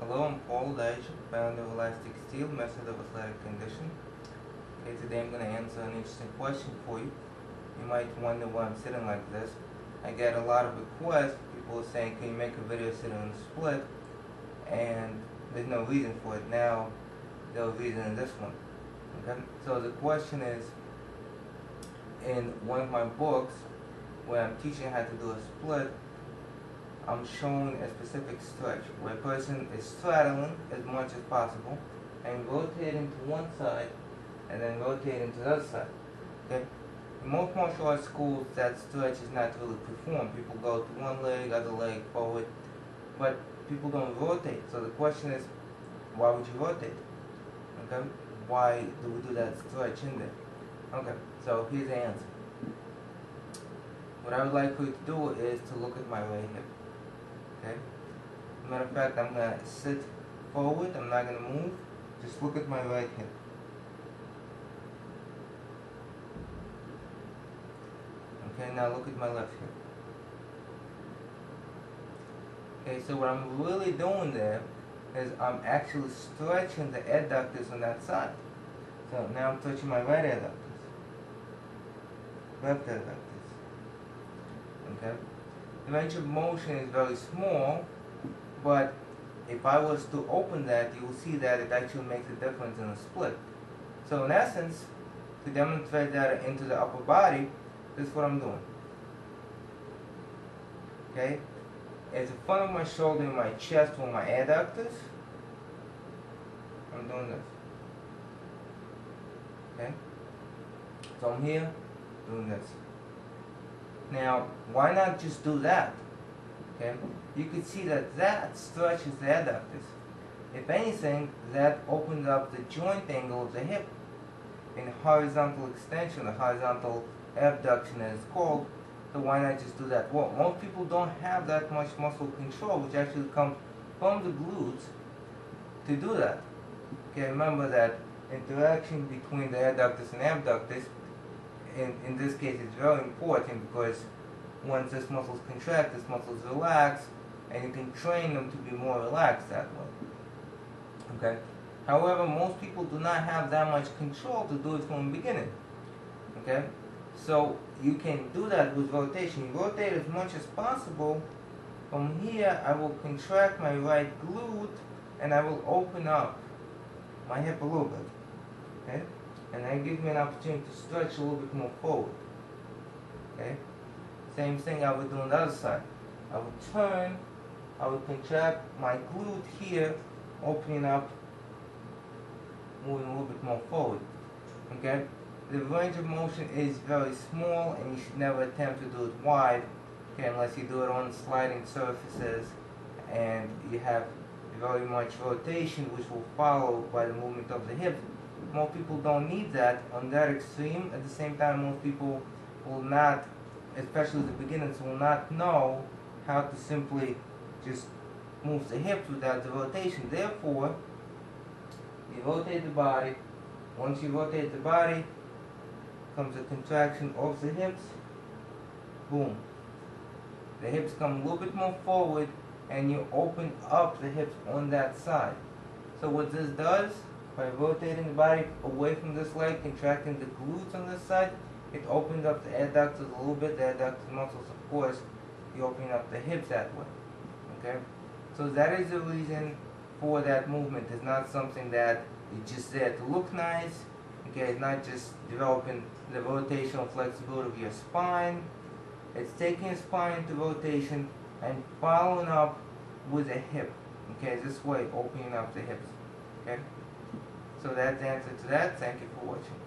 Hello, I'm Paul Elijah, founder of Elastic Steel, method of athletic conditioning. Okay, today I'm going to answer an interesting question for you. You might wonder why I'm sitting like this. I get a lot of requests. People are saying, can you make a video sitting on the split? And there's no reason for it. Now, there's a reason in this one. Okay, so the question is, in one of my books, where I'm teaching how to do a split, I'm showing a specific stretch where a person is straddling as much as possible and rotating to one side and then rotating to the other side. Okay? In most martial arts schools, that stretch is not really performed. People go to one leg, other leg, forward, but people don't rotate. So the question is, why would you rotate? Okay? Why do we do that stretch in there? Okay, so here's the answer. What I would like for you to do is to look at my right hip. Okay? Matter of fact, I'm going to sit forward. I'm not going to move. Just look at my right hip. Okay, now look at my left hip. Okay, so what I'm really doing there is I'm actually stretching the adductors on that side. So now I'm touching my right adductors. Left adductors. Okay? The range of motion is very small, but if I was to open that, you will see that it actually makes a difference in the split. So in essence, to demonstrate that into the upper body, this is what I'm doing. Okay? At the front of my shoulder and my chest with my adductors, I'm doing this. Okay? So I'm here, doing this. Now, why not just do that? Okay, you could see that that stretches the adductors. If anything, that opens up the joint angle of the hip in horizontal extension, the horizontal abduction as it's called. So why not just do that? Well, most people don't have that much muscle control, which actually comes from the glutes to do that. Okay, remember that interaction between the adductors and abductors in this case is very important, because once this muscles contract, this muscles relax, and you can train them to be more relaxed that way. Okay? However, most people do not have that much control to do it from the beginning. Okay? So you can do that with rotation. You rotate as much as possible. From here, I will contract my right glute, and I will open up my hip a little bit. Okay? And that gives me an opportunity to stretch a little bit more forward. Okay? Same thing I would do on the other side. I would turn, I would contract my glute here, opening up, moving a little bit more forward. Okay? The range of motion is very small, and you should never attempt to do it wide, okay, unless you do it on sliding surfaces and you have very much rotation, which will follow by the movement of the hips. Most people don't need that on that extreme. At the same time, most people will not, especially the beginners, will not know how to simply just move the hips without the rotation. Therefore, you rotate the body. Once you rotate the body, comes a contraction of the hips. Boom. The hips come a little bit more forward, and you open up the hips on that side. So what this does, by rotating the body away from this leg, contracting the glutes on this side, it opens up the adductors a little bit. The adductor muscles, of course, you open up the hips that way. Okay? So that is the reason for that movement. It's not something that is just there to look nice. Okay? It's not just developing the rotational flexibility of your spine. It's taking your spine into rotation and following up with a hip. Okay? This way, opening up the hips. Okay? So that's the answer to that. Thank you for watching.